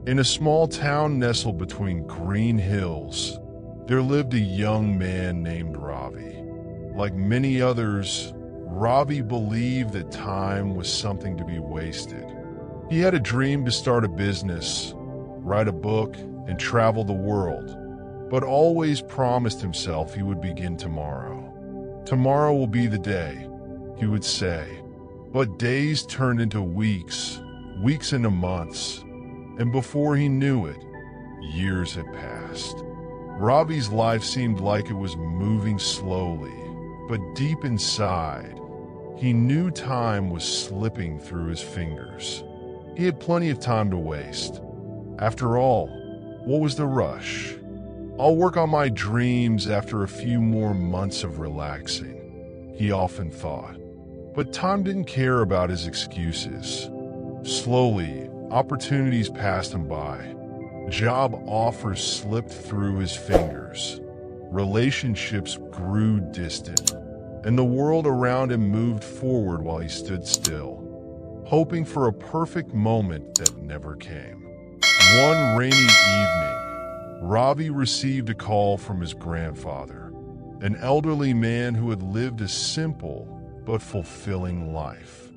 In a small town nestled between green hills, there lived a young man named Ravi. Like many others, Ravi believed that time was something to be wasted. He had a dream to start a business, write a book, and travel the world, but always promised himself he would begin tomorrow. Tomorrow will be the day, he would say. But days turned into weeks, weeks into months, and before he knew it, years had passed. Ravi's life seemed like it was moving slowly, but deep inside, he knew time was slipping through his fingers. He had plenty of time to waste. After all, what was the rush? I'll work on my dreams after a few more months of relaxing, he often thought. But time didn't care about his excuses. Slowly, opportunities passed him by. Job offers slipped through his fingers. Relationships grew distant, and the world around him moved forward while he stood still, hoping for a perfect moment that never came. One rainy evening, Ravi received a call from his grandfather, an elderly man who had lived a simple but fulfilling life.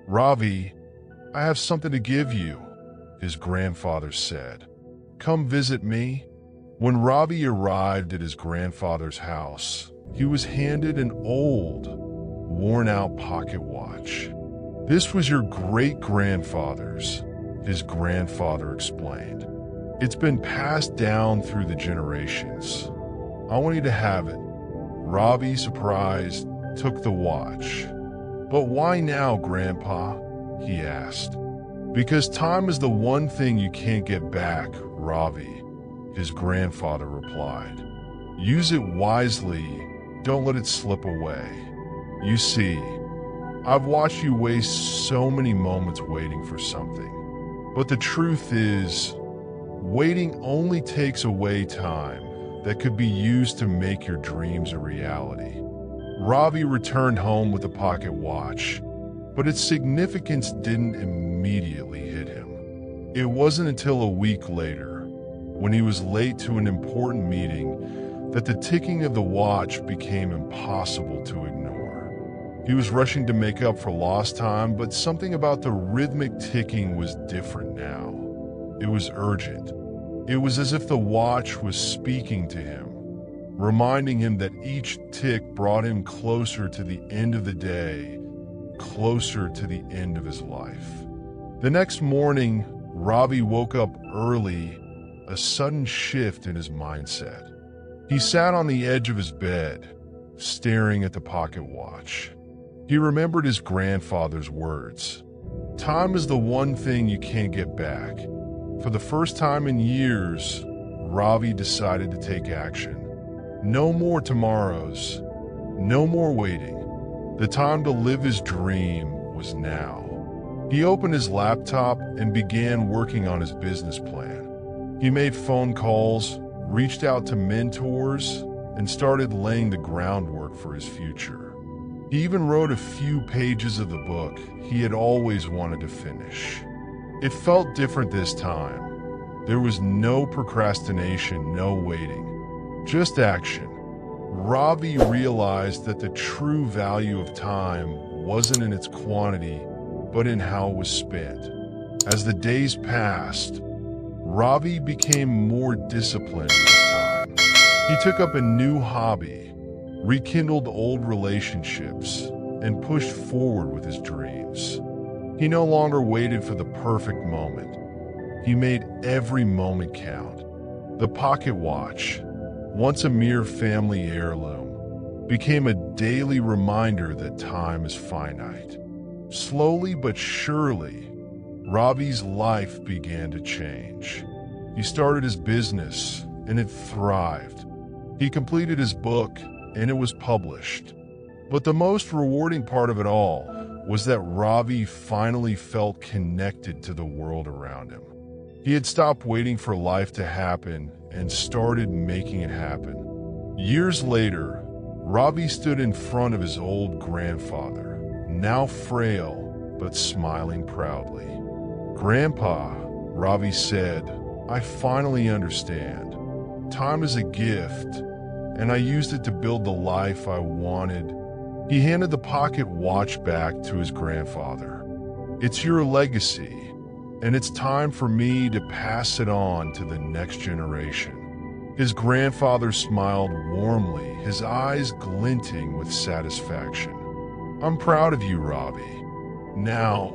"Ravi, I have something to give you," his grandfather said. "Come visit me." When Ravi arrived at his grandfather's house, he was handed an old, worn-out pocket watch. "This was your great-grandfather's," his grandfather explained. "It's been passed down through the generations. I want you to have it." Ravi, surprised, took the watch. "But why now, Grandpa?" he asked. "Because time is the one thing you can't get back, Ravi," his grandfather replied. "Use it wisely, don't let it slip away. You see, I've watched you waste so many moments waiting for something. But the truth is, waiting only takes away time that could be used to make your dreams a reality." Ravi returned home with the pocket watch, but its significance didn't immediately hit him. It wasn't until a week later, when he was late to an important meeting, that the ticking of the watch became impossible to ignore. He was rushing to make up for lost time, but something about the rhythmic ticking was different now. It was urgent. It was as if the watch was speaking to him, reminding him that each tick brought him closer to the end of the day, closer to the end of his life. The next morning, Ravi woke up early, a sudden shift in his mindset. He sat on the edge of his bed, staring at the pocket watch. He remembered his grandfather's words. "Time is the one thing you can't get back." For the first time in years, Ravi decided to take action. No more tomorrows, no more waiting. The time to live his dream was now. He opened his laptop and began working on his business plan. He made phone calls, reached out to mentors, and started laying the groundwork for his future. He even wrote a few pages of the book he had always wanted to finish. It felt different this time. There was no procrastination, no waiting, just action. Ravi realized that the true value of time wasn't in its quantity, but in how it was spent. As the days passed, Ravi became more disciplined this time. He took up a new hobby, rekindled old relationships, and pushed forward with his dreams. He no longer waited for the perfect moment. He made every moment count. The pocket watch, once a mere family heirloom, became a daily reminder that time is finite. Slowly but surely, Ravi's life began to change. He started his business, and it thrived. He completed his book, and it was published. But the most rewarding part of it all was that Ravi finally felt connected to the world around him. He had stopped waiting for life to happen and started making it happen. Years later, Ravi stood in front of his old grandfather, now frail but smiling proudly. "Grandpa," Ravi said, "I finally understand. Time is a gift, and I used it to build the life I wanted." He handed the pocket watch back to his grandfather. "It's your legacy, and it's time for me to pass it on to the next generation." His grandfather smiled warmly, his eyes glinting with satisfaction. "I'm proud of you, Ravi. Now,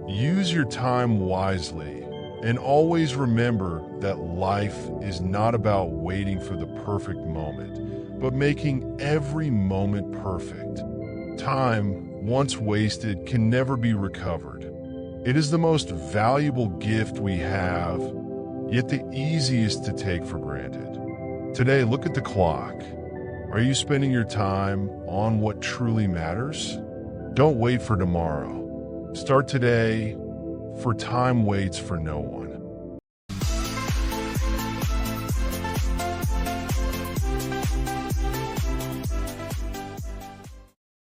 use your time wisely, and always remember that life is not about waiting for the perfect moment, but making every moment perfect. Time, once wasted, can never be recovered. It is the most valuable gift we have, yet the easiest to take for granted. Today, look at the clock. Are you spending your time on what truly matters? Don't wait for tomorrow. Start today, for time waits for no one."